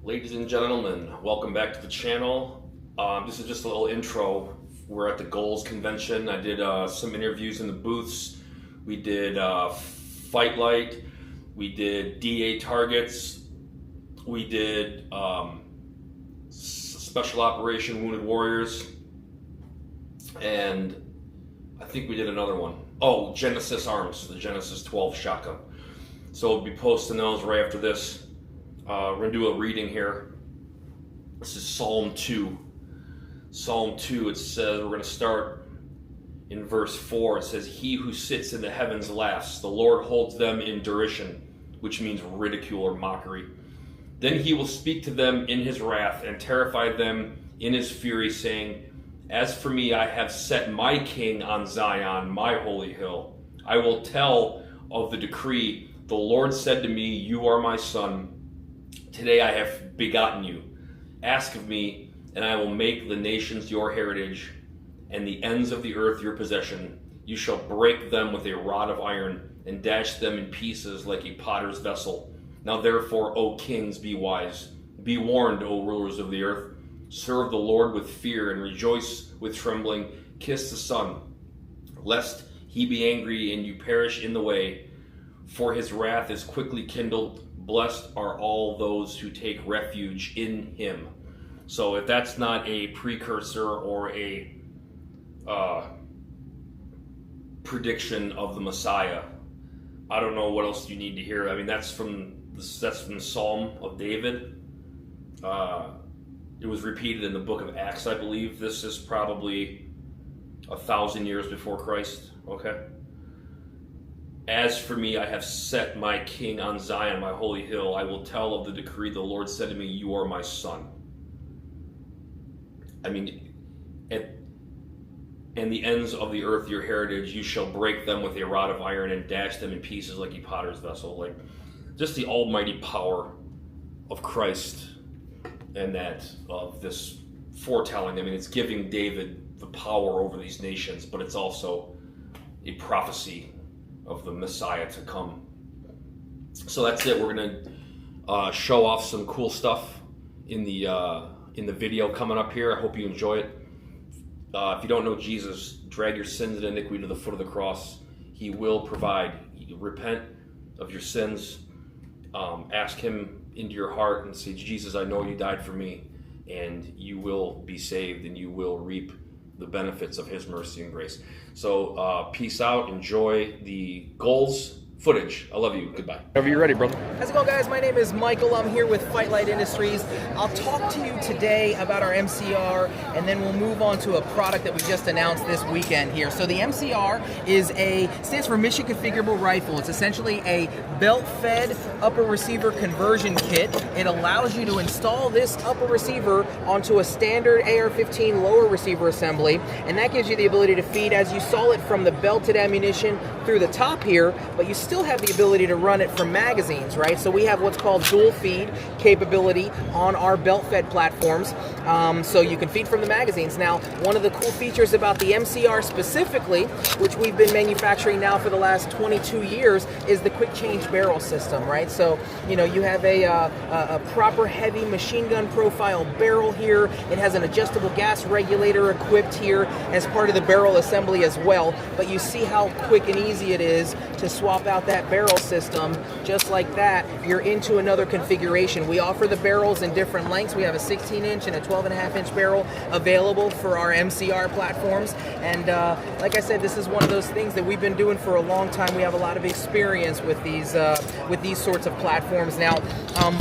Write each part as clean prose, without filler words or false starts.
Ladies and gentlemen, welcome back to the channel. This is just a little intro. We're at the Goals Convention. I did some interviews in the booths. We did Fight Light. We did DA targets. We did Special Operation Wounded Warriors. And I think we did another one. Oh, Genesis Arms, the Genesis 12 shotgun. So we'll be posting those right after this. We're going to do a reading here. This is Psalm 2. Psalm 2, it says, we're going to start in verse 4. It says, "He who sits in the heavens laughs. The Lord holds them in derision," which means ridicule or mockery. "Then he will speak to them in his wrath and terrify them in his fury, saying, As for me, I have set my king on Zion, my holy hill. I will tell of the decree. The Lord said to me, You are my son. Today I have begotten you. Ask of me, and I will make the nations your heritage, and the ends of the earth your possession. You shall break them with a rod of iron, and dash them in pieces like a potter's vessel. Now therefore, O kings, be wise. Be warned, O rulers of the earth. Serve the Lord with fear, and rejoice with trembling. Kiss the Son, lest he be angry, and you perish in the way. For his wrath is quickly kindled. Blessed are all those who take refuge in him." So if that's not a precursor or a prediction of the Messiah, I don't know what else you need to hear. I mean, that's from the Psalm of David. It was repeated in the book of Acts, I believe. This is probably 1,000 years before Christ. Okay. "As for me, I have set my king on Zion, my holy hill. I will tell of the decree. The Lord said to me, You are my son." I mean, and the ends of the earth your heritage. You shall break them with a rod of iron and dash them in pieces like a potter's vessel. Like, just the almighty power of Christ and that of this foretelling. I mean, it's giving David the power over these nations, but it's also a prophecy of the Messiah to come. So that's it. We're gonna show off some cool stuff in the video coming up here. I hope you enjoy it. If you don't know Jesus, drag your sins and iniquity to the foot of the cross. He will provide. You repent of your sins. Ask him into your heart and say, Jesus, I know you died for me, and you will be saved, and you will reap the benefits of his mercy and grace. So peace out. Enjoy the Goals footage. I love you. Goodbye. Whenever you're ready, brother. How's it going, guys? My name is Michael. I'm here with Fight Light Industries. I'll talk to you today about our MCR, and then we'll move on to a product that we just announced this weekend here. So the MCR stands for Mission Configurable Rifle. It's essentially a belt-fed upper receiver conversion kit. It allows you to install this upper receiver onto a standard AR-15 lower receiver assembly, and that gives you the ability to feed, as you saw it, from the belted ammunition through the top here, but you still have the ability to run it from magazines, right? So we have what's called dual feed capability on our belt-fed platforms, so you can feed from the magazines. Now, one of the cool features about the MCR specifically, which we've been manufacturing now for the last 22 years, is the quick change barrel system, right? So, you know, you have a proper heavy machine gun profile barrel here. It has an adjustable gas regulator equipped here as part of the barrel assembly as well, but you see how quick and easy it is to swap out that barrel system. Just like that, you're into another configuration. We offer the barrels in different lengths. We have a 16-inch and a 12.5-inch barrel available for our MCR platforms, and like I said, this is one of those things that we've been doing for a long time. We have a lot of experience with these sorts of platforms. Now,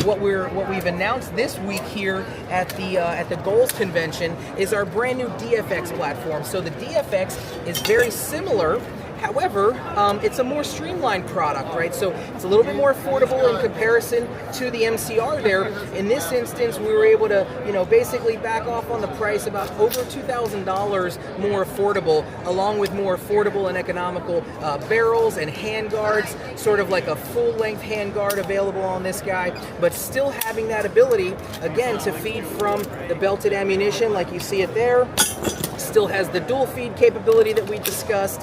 what we've announced this week here at the Goals Convention is our brand new DFX platform. So the DFX is very similar. However, it's a more streamlined product, right? So it's a little bit more affordable in comparison to the MCR there. In this instance, we were able to, basically back off on the price about over $2,000 more affordable, along with more affordable and economical barrels and handguards, sort of like a full-length handguard available on this guy, but still having that ability, again, to feed from the belted ammunition like you see it there. still has the dual feed capability that we discussed.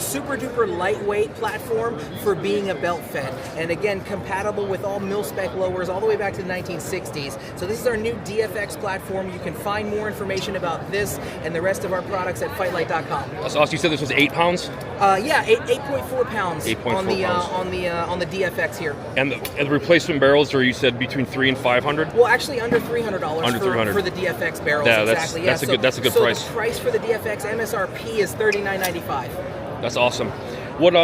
Super duper lightweight platform for being a belt fed. And again, compatible with all mil-spec lowers all the way back to the 1960s. So this is our new DFX platform. You can find more information about this and the rest of our products at fightlight.com. So you said this was 8 pounds? 8.4 pounds 8.4 on the pounds. on the DFX here. And the replacement barrels are, you said, between $300 and $500? Well, actually under $300 Under $300 for the DFX barrels. Yeah, exactly. That's a good price. So the price for the DFX MSRP is $39.95. That's awesome. What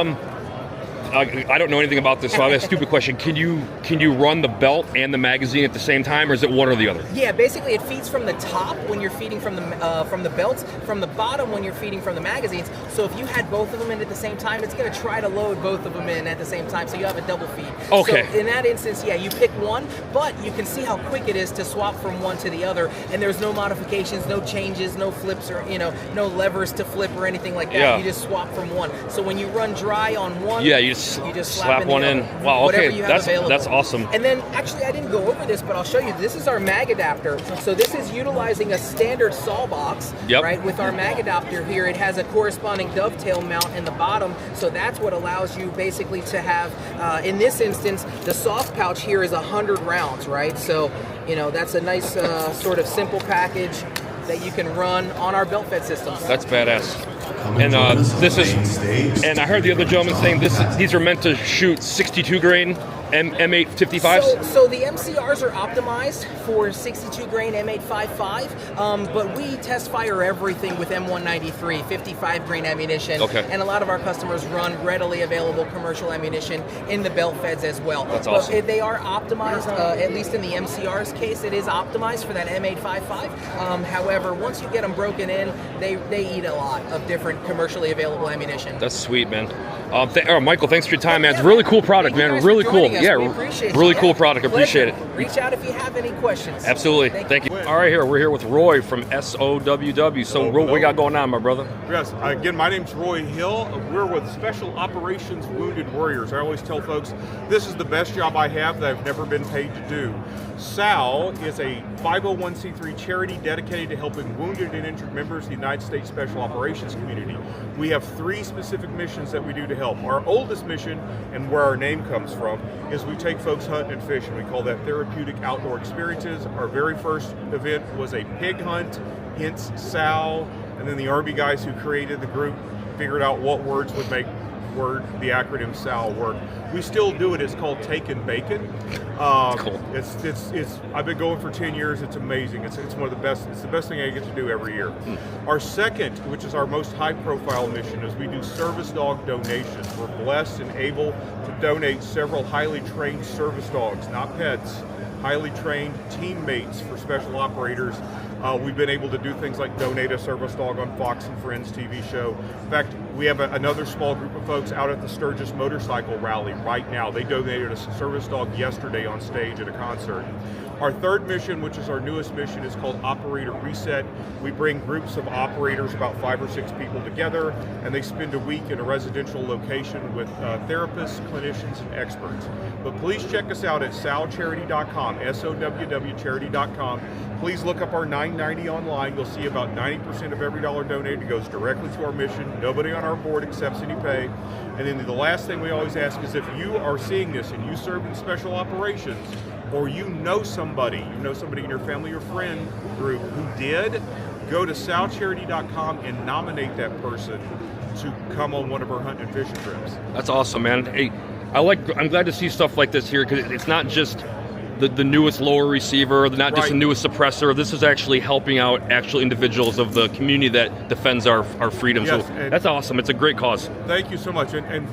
I don't know anything about this, so I have a stupid question. Can you run the belt and the magazine at the same time, or is it one or the other? Yeah, basically it feeds from the top when you're feeding from the belts, from the bottom when you're feeding from the magazines. So if you had both of them in at the same time, it's going to try to load both of them in at the same time, so you have a double feed. Okay. So in that instance, yeah, you pick one, but you can see how quick it is to swap from one to the other, and there's no modifications, no changes, no flips, or no levers to flip or anything like that. Yeah. You just swap from one. So when you run dry on one, Yeah, you just slap one in. Wow, okay, that's awesome. And then, actually, I didn't go over this, but I'll show you. This is our mag adapter. So this is utilizing a standard saw box, right? With our mag adapter here, it has a corresponding dovetail mount in the bottom. So that's what allows you basically to have, in this instance, the soft pouch here is 100 rounds, right? So, that's a nice sort of simple package that you can run on our belt fed systems. That's badass. And and I heard the other gentleman saying these are meant to shoot 62 grain M855s? So the MCRs are optimized for 62 grain M855, but we test fire everything with M193, 55 grain ammunition. Okay. And a lot of our customers run readily available commercial ammunition in the belt feds as well. That's awesome. But they are optimized, at least in the MCR's case, it is optimized for that M855. However, once you get them broken in, they eat a lot of different commercially available ammunition. That's sweet, man. Michael, thanks for your time, man. It's a really cool product, man. Really cool. Yeah, we appreciate really it. cool product. Appreciate it. Reach out if you have any questions. Absolutely. Thank you. All right, we're here with Roy from SOWW. So, Roy, what we got going on, my brother? Yes. Again, my name's Roy Hill. We're with Special Operations Wounded Warriors. I always tell folks this is the best job I have that I've never been paid to do. SAL is a 501c3 charity dedicated to helping wounded and injured members of the United States Special Operations community. We have 3 specific missions that we do to help. Our oldest mission, and where our name comes from, is we take folks hunting and fishing. We call that therapeutic outdoor experiences. Our very first event was a pig hunt, hence SAL, and then the Army guys who created the group figured out what words would make the acronym SAL work. We still do it. It's called Taken Bacon. Cool. It's I've been going for 10 years. It's amazing. It's one of the best. It's the best thing I get to do every year. Our second, which is our most high-profile mission, is we do service dog donations. We're blessed and able to donate several highly trained service dogs, not pets, highly trained teammates for special operators. We've been able to do things like donate a service dog on Fox and Friends TV show. In fact, we have another small group of folks out at the Sturgis Motorcycle Rally right now. They donated a service dog yesterday on stage at a concert. Our third mission, which is our newest mission, is called Operator Reset. We bring groups of operators, about 5 or 6 people together, and they spend a week in a residential location with therapists, clinicians, and experts. But please check us out at salcharity.com, SOWWcharity.com. Please look up our $9.90 online. You'll see about 90% of every dollar donated goes directly to our mission. Nobody on our board accepts any pay. And then the last thing we always ask is if you are seeing this and you serve in special operations, or you know somebody in your family or friend group who did, go to salcharity.com and nominate that person to come on one of our hunting and fishing trips. That's awesome, man. Hey, I'm glad to see stuff like this here, because it's not just the newest lower receiver, not just the newest suppressor. This is actually helping out actual individuals of the community that defends our freedom. Yes, so that's awesome. It's a great cause. Thank you so much. And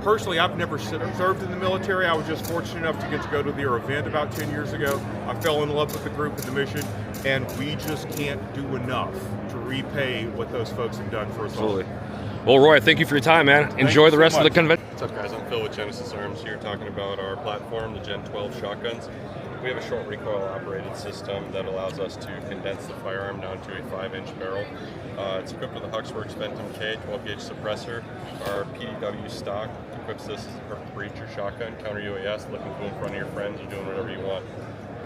personally, I've never served in the military. I was just fortunate enough to get to go to their event about 10 years ago. I fell in love with the group and the mission, and we just can't do enough to repay what those folks have done for us all. Well, Roy, thank you for your time, man. Enjoy the rest of the convention. What's up, guys? I'm Phil with Genesis Arms here, talking about our platform, the Gen 12 shotguns. We have a short recoil operated system that allows us to condense the firearm down to a 5-inch barrel. It's equipped with a Huxworks Ventum K 12-gauge suppressor. Our PDW stock equips this as a perfect breacher shotgun, counter UAS, looking cool in front of your friends, or doing whatever you want.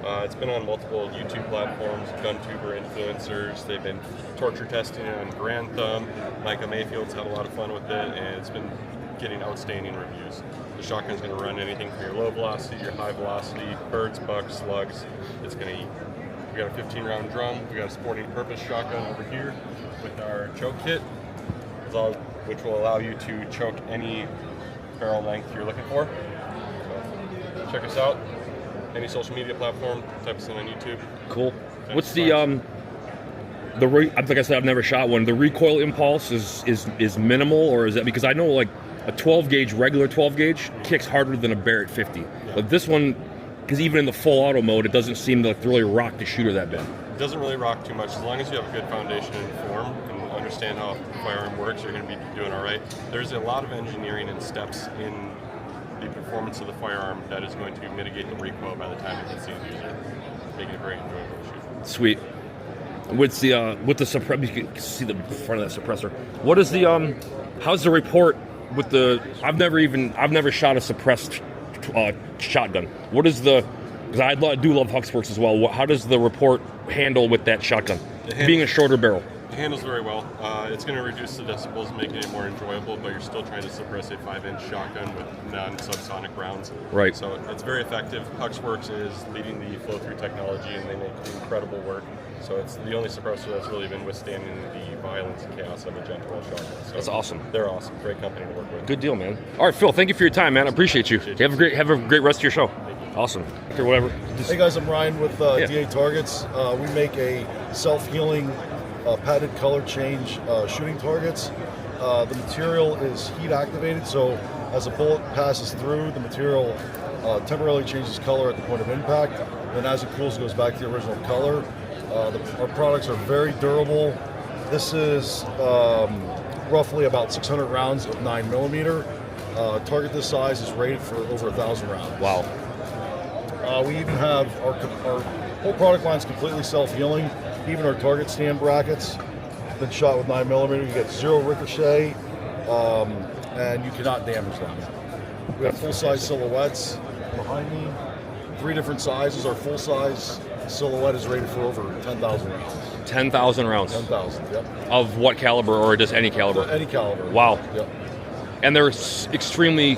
It's been on multiple YouTube platforms, GunTuber influencers. They've been torture testing it on Grantham. Micah Mayfield's had a lot of fun with it, and it's been getting outstanding reviews. The shotgun's going to run anything from your low velocity, your high velocity, birds, bucks, slugs. It's going to eat. We got a 15-round drum. We got a sporting purpose shotgun over here with our choke kit, which will allow you to choke any barrel length you're looking for. So check us out. Any social media platform, type us in on YouTube. Cool. What's the like I said, I've never shot one. The recoil impulse is minimal, or is that because I know like a 12 gauge, regular 12 gauge kicks harder than a Barrett 50. Yeah. But this one, because even in the full auto mode, it doesn't seem to like really rock the shooter that bad. It doesn't really rock too much. As long as you have a good foundation and form and understand how the firearm works, you're going to be doing all right. There's a lot of engineering and steps in the performance of the firearm that is going to mitigate the recoil by the time it hits the end user, making it very enjoyable to shoot. Sweet. With the suppressor, you can see the front of that suppressor. What is the how's the report with the? I've never shot a suppressed shotgun. What is the? Because I do love Huxworks as well. How does the report handle with that shotgun? Being a shorter barrel. It handles very well. It's going to reduce the decibels, making it more enjoyable, but you're still trying to suppress a 5-inch shotgun with non-subsonic rounds. Right. So it's very effective. Huxworks is leading the flow-through technology, and they make incredible work. So it's the only suppressor that's really been withstanding the violence and chaos of a Gen 12 shotgun. So that's awesome. They're awesome. Great company to work with. Good deal, man. All right, Phil, thank you for your time, man. I appreciate you. Have a great rest of your show. Awesome. Or whatever. Hey guys, I'm Ryan with DA Targets. We make a self-healing padded color change shooting targets. The material is heat activated, so as a bullet passes through, the material temporarily changes color at the point of impact. Then as it cools, it goes back to the original color. Our products are very durable. This is roughly about 600 rounds of 9mm. Target this size is rated for over 1,000 rounds. Wow. We even have our whole product line is completely self-healing. Even our target stand brackets have been shot with 9mm. You get zero ricochet, and you cannot damage them. We have full-size silhouettes behind me. 3 different sizes. Our full-size silhouette is rated for over 10,000 rounds. 10,000 rounds? 10,000, yep. Of what caliber, or just any caliber? Any caliber. Wow. Yep. And they're extremely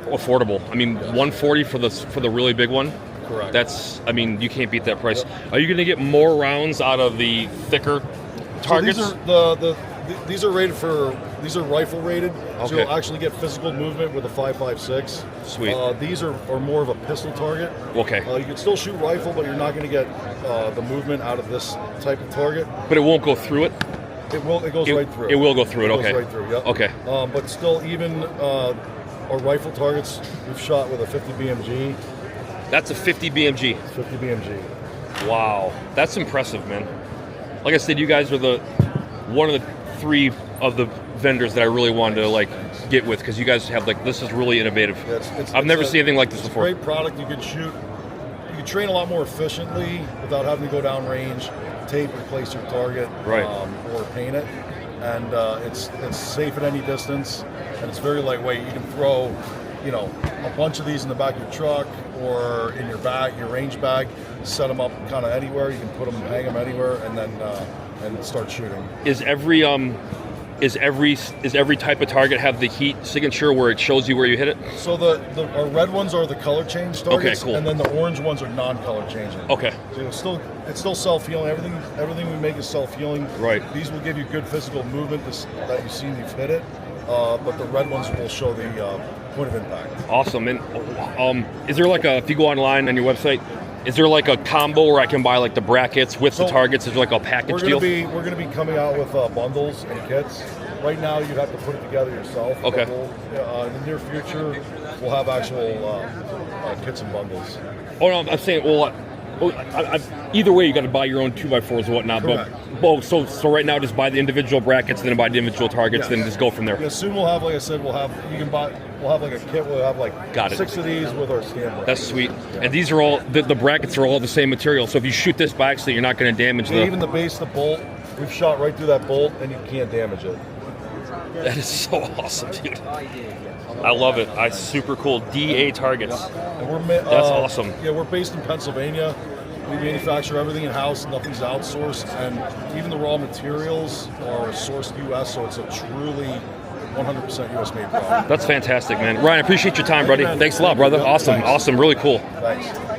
affordable. I mean, $140 for the really big one. Correct. That's, I mean, you can't beat that price. Yep. Are you going to get more rounds out of the thicker targets? So these are rated for. These are rifle rated, okay. So you'll actually get physical movement with a 5.56. Sweet. These are more of a pistol target. Okay. You can still shoot rifle, but you're not going to get the movement out of this type of target. But it won't go through it? It will. It goes right through. It will go through it. Okay. It goes right through. Yep. Okay. But still, even our rifle targets, we've shot with a 50 BMG. That's a 50 BMG. 50 BMG. Wow, that's impressive, man. Like I said, you guys are one of the 3 of the vendors that I really wanted to get with, because you guys have this is really innovative. Yeah, I've never seen anything like this before. It's a great product. You can shoot. You can train a lot more efficiently without having to go down range, tape, replace your target, right. Or paint it. And it's safe at any distance, and it's very lightweight. You can throw, a bunch of these in the back of your truck or in your bag, your range bag. Set them up kind of anywhere. You can put them, hang them anywhere, and then and start shooting. Is every type of target have the heat signature where it shows you where you hit it? So our red ones are the color change targets, okay, cool. And then the orange ones are non-color changing. Okay. So it's still self-healing. Everything we make is self-healing. Right. These will give you good physical movement that you see when you've hit it, but the red ones will show the point of impact. Awesome. And is there if you go online on your website, is there a combo where I can buy the brackets with the targets? Is there a package deal? We're going to be coming out with bundles and kits. Right now, you'd have to put it together yourself. Okay. In the near future, we'll have actual kits and bundles. Oh no, I'm saying, either way, you got to buy your own 2x4s and whatnot. Correct. But so right now, just buy the individual brackets, then buy the individual targets, then just go from there. Yeah, soon we'll have, like I said, we'll have a kit. We'll have 6 of these with our stand brackets. That's sweet. And these are all the brackets are all the same material. So if you shoot this by accident, you're not going to damage even the base of the bolt. We've shot right through that bolt, and you can't damage it. That is so awesome, dude. I love it. Super cool. DA targets. And that's awesome. Yeah, we're based in Pennsylvania. We manufacture everything in-house, nothing's outsourced, and even the raw materials are sourced U.S., so it's a truly 100% U.S. made product. That's fantastic, man. Ryan, I appreciate your time, buddy. Thanks a lot, brother. Awesome, awesome, really cool. Thanks.